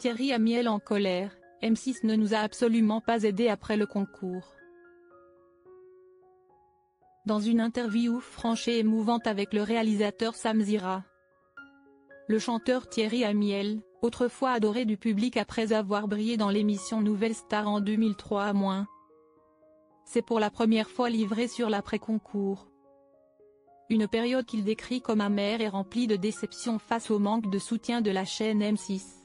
Thierry Amiel en colère, M6 ne nous a absolument pas aidés après le concours. Dans une interview franche et émouvante avec le réalisateur Sam Zira, le chanteur Thierry Amiel, autrefois adoré du public après avoir brillé dans l'émission Nouvelle Star en 2003 à moins, s'est pour la première fois livré sur l'après-concours. Une période qu'il décrit comme amère et remplie de déception face au manque de soutien de la chaîne M6.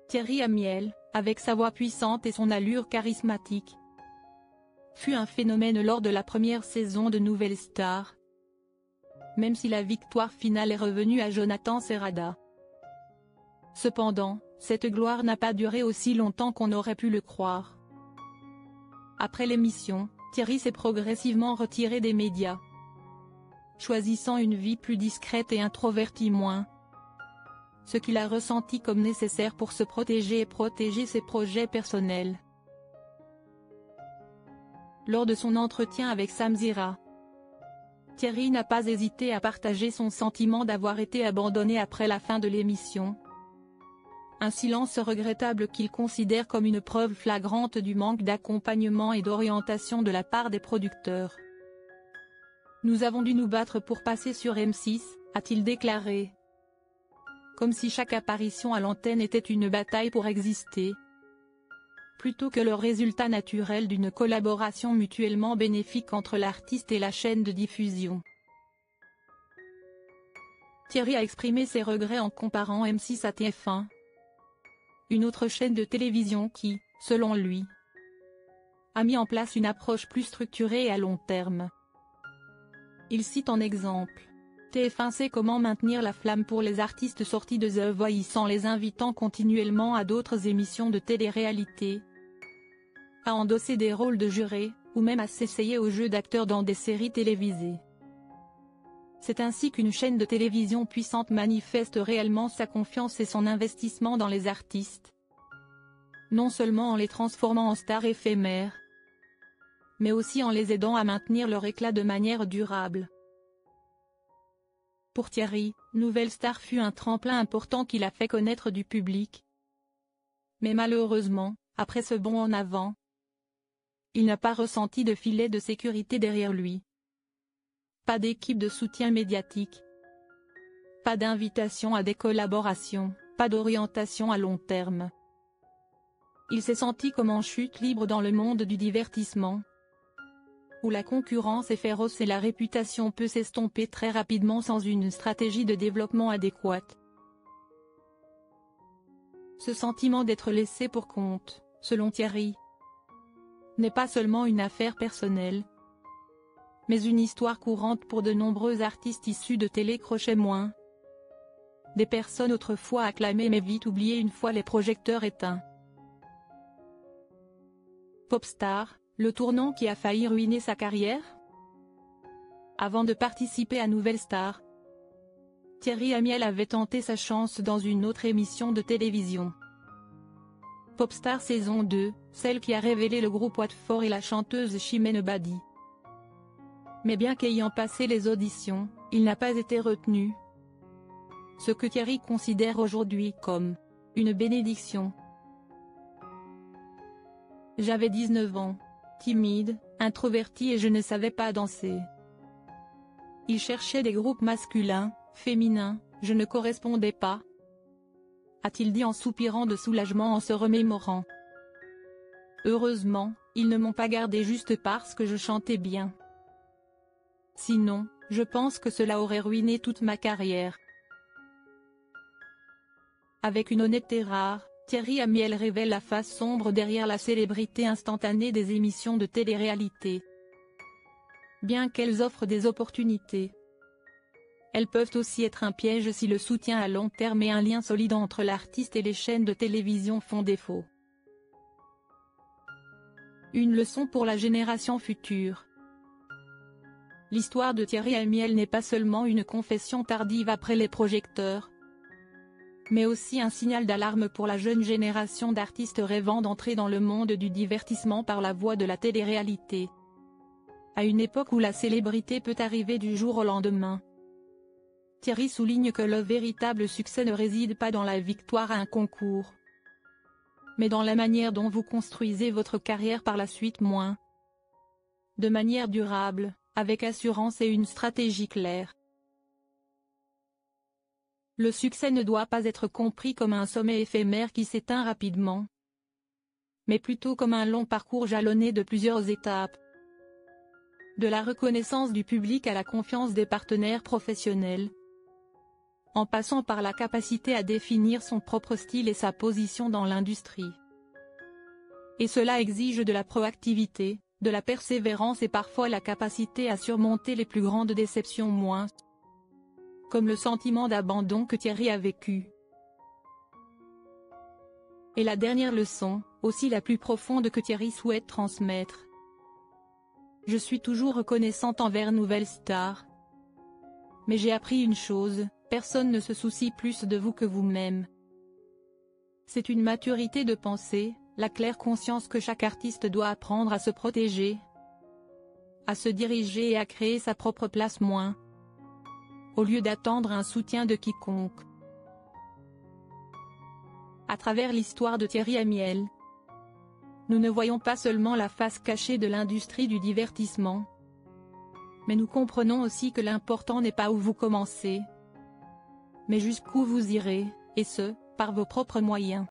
Thierry Amiel, avec sa voix puissante et son allure charismatique, fut un phénomène lors de la première saison de Nouvelle Star, même si la victoire finale est revenue à Jonathan Serrada. Cependant, cette gloire n'a pas duré aussi longtemps qu'on aurait pu le croire. Après l'émission, Thierry s'est progressivement retiré des médias, choisissant une vie plus discrète et introvertie ce qu'il a ressenti comme nécessaire pour se protéger et protéger ses projets personnels. Lors de son entretien avec Sam Zira, Thierry n'a pas hésité à partager son sentiment d'avoir été abandonné après la fin de l'émission. Un silence regrettable qu'il considère comme une preuve flagrante du manque d'accompagnement et d'orientation de la part des producteurs. « Nous avons dû nous battre pour passer sur M6, a-t-il déclaré. Comme si chaque apparition à l'antenne était une bataille pour exister, plutôt que le résultat naturel d'une collaboration mutuellement bénéfique entre l'artiste et la chaîne de diffusion. » Thierry a exprimé ses regrets en comparant M6 à TF1, une autre chaîne de télévision qui, selon lui, a mis en place une approche plus structurée et à long terme. Il cite en exemple: TF1 sait comment maintenir la flamme pour les artistes sortis de The Voice en les invitant continuellement à d'autres émissions de télé-réalité, à endosser des rôles de juré, ou même à s'essayer au jeu d'acteur dans des séries télévisées. C'est ainsi qu'une chaîne de télévision puissante manifeste réellement sa confiance et son investissement dans les artistes, non seulement en les transformant en stars éphémères, mais aussi en les aidant à maintenir leur éclat de manière durable. Pour Thierry, Nouvelle Star fut un tremplin important qui l'a fait connaître du public. Mais malheureusement, après ce bond en avant, il n'a pas ressenti de filet de sécurité derrière lui. Pas d'équipe de soutien médiatique. Pas d'invitation à des collaborations, pas d'orientation à long terme. Il s'est senti comme en chute libre dans le monde du divertissement, où la concurrence est féroce et la réputation peut s'estomper très rapidement sans une stratégie de développement adéquate. Ce sentiment d'être laissé pour compte, selon Thierry, n'est pas seulement une affaire personnelle, mais une histoire courante pour de nombreux artistes issus de télé-crochet des personnes autrefois acclamées mais vite oubliées une fois les projecteurs éteints. Popstar, le tournant qui a failli ruiner sa carrière? Avant de participer à Nouvelle Star, Thierry Amiel avait tenté sa chance dans une autre émission de télévision. Popstar saison 2, celle qui a révélé le groupe Watford et la chanteuse Chimène Badi. Mais bien qu'ayant passé les auditions, il n'a pas été retenu. Ce que Thierry considère aujourd'hui comme une bénédiction. J'avais 19 ans, timide, introverti et je ne savais pas danser. Il cherchait des groupes masculins, féminins, je ne correspondais pas, a-t-il dit en soupirant de soulagement en se remémorant. Heureusement, ils ne m'ont pas gardé juste parce que je chantais bien. Sinon, je pense que cela aurait ruiné toute ma carrière. Avec une honnêteté rare, Thierry Amiel révèle la face sombre derrière la célébrité instantanée des émissions de télé-réalité. Bien qu'elles offrent des opportunités, elles peuvent aussi être un piège si le soutien à long terme et un lien solide entre l'artiste et les chaînes de télévision font défaut. Une leçon pour la génération future. L'histoire de Thierry Amiel n'est pas seulement une confession tardive après les projecteurs, mais aussi un signal d'alarme pour la jeune génération d'artistes rêvant d'entrer dans le monde du divertissement par la voie de la télé-réalité. À une époque où la célébrité peut arriver du jour au lendemain. Thierry souligne que le véritable succès ne réside pas dans la victoire à un concours, mais dans la manière dont vous construisez votre carrière par la suite, de manière durable, avec assurance et une stratégie claire. Le succès ne doit pas être compris comme un sommet éphémère qui s'éteint rapidement, mais plutôt comme un long parcours jalonné de plusieurs étapes. De la reconnaissance du public à la confiance des partenaires professionnels, en passant par la capacité à définir son propre style et sa position dans l'industrie. Et cela exige de la proactivité, de la persévérance et parfois la capacité à surmonter les plus grandes déceptions, comme le sentiment d'abandon que Thierry a vécu. Et la dernière leçon, aussi la plus profonde que Thierry souhaite transmettre. Je suis toujours reconnaissante envers Nouvelle Star. Mais j'ai appris une chose, personne ne se soucie plus de vous que vous-même. C'est une maturité de pensée, la claire conscience que chaque artiste doit apprendre à se protéger, à se diriger et à créer sa propre place, au lieu d'attendre un soutien de quiconque. À travers l'histoire de Thierry Amiel, nous ne voyons pas seulement la face cachée de l'industrie du divertissement, mais nous comprenons aussi que l'important n'est pas où vous commencez, mais jusqu'où vous irez, et ce, par vos propres moyens.